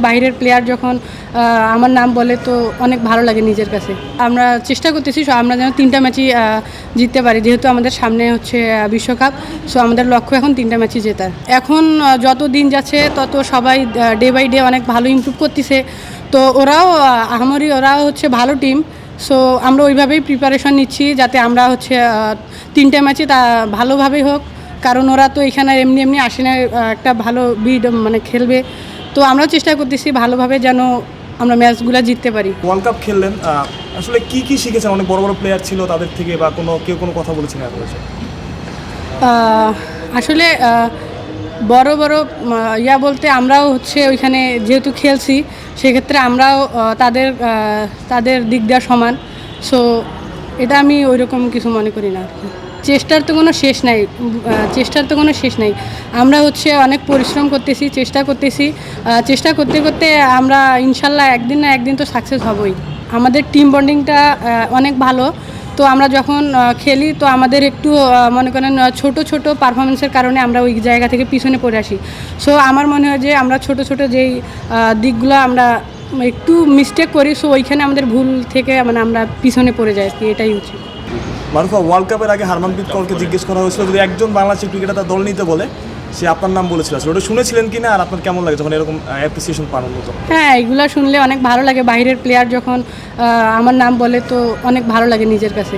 বাইরের প্লেয়ার যখন আমার নাম বলে তো অনেক ভালো লাগে নিজের কাছে। আমরা চেষ্টা করতেছি আমরা যেন 3টা ম্যাচই জিততে পারি, যেহেতু আমাদের সামনে হচ্ছে বিশ্বকাপ। সো আমাদের লক্ষ্য এখন 3টা ম্যাচই জেতার। এখন যত দিন যাচ্ছে তত সবাই ডে বাই ডে অনেক ভালো ইমপ্রুভ করতেছে। তো ওরাও হচ্ছে ভালো টিম। সো আমরা ওইভাবেই প্রিপারেশন নিচ্ছি যাতে আমরা হচ্ছে 3টা ম্যাচই তা ভালোভাবেই হোক, কারণ ওরা তো এখানে এমনি আসে না, একটা ভালো মানে খেলবে। তো আমরাও চেষ্টা করতেছি ভালোভাবে যেন আমরা ম্যাচগুলো জিততে পারি। ওয়ার্ল্ড কাপ খেললেন, আসলে কি শিখেছেন? অনেক বড় বড় প্লেয়ার ছিল, তাদের থেকে বা কেউ কোনো কথা বলেছেন আপনার? আসলে বড় বলতে আমরাও হচ্ছে ওইখানে যেহেতু খেলছি, সেক্ষেত্রে আমরাও তাদের দিক দেওয়া সমান। সো এটা আমি ওইরকম কিছু মনে করি না আর কি। চেষ্টার তো কোনো শেষ নাই। আমরা হচ্ছে অনেক পরিশ্রম করতেছি, চেষ্টা করতে করতে আমরা ইনশাল্লাহ একদিন না একদিন তো সাকসেস হবই। আমাদের টিম বন্ডিংটা অনেক ভালো। তো আমরা যখন খেলি তো আমাদের একটু মনে করেন ছোট পারফরমেন্সের কারণে আমরা ওই জায়গা থেকে পিছনে পড়ে আসি। সো আমার মনে হয় যে আমরা ছোট যেই দিকগুলো আমরা একটু মিস্টেক করি, সো ওইখানে আমাদের ভুল থেকে মানে আমরা পিছনে পড়ে যাই আর কি, এটাই হচ্ছে। মারুফা, ওয়ার্ল্ড কাপের আগে হারমানপ্রীত কৌরকে জিজ্ঞেস করা হয়েছিল যদি একজন বাংলাদেশি ক্রিকেটার তার দল নিতে বলে, সে আপনার নাম বলেছিল। ওটা শুনেছিলেন কিনা, আর আপনার কেমন লাগে যখন এরকম অ্যাপ্রিসিয়েশন পান? হ্যাঁ, এগুলো শুনলে অনেক ভালো লাগে। বাইরের প্লেয়ার যখন আমার নাম বলে তো অনেক ভালো লাগে নিজের কাছে।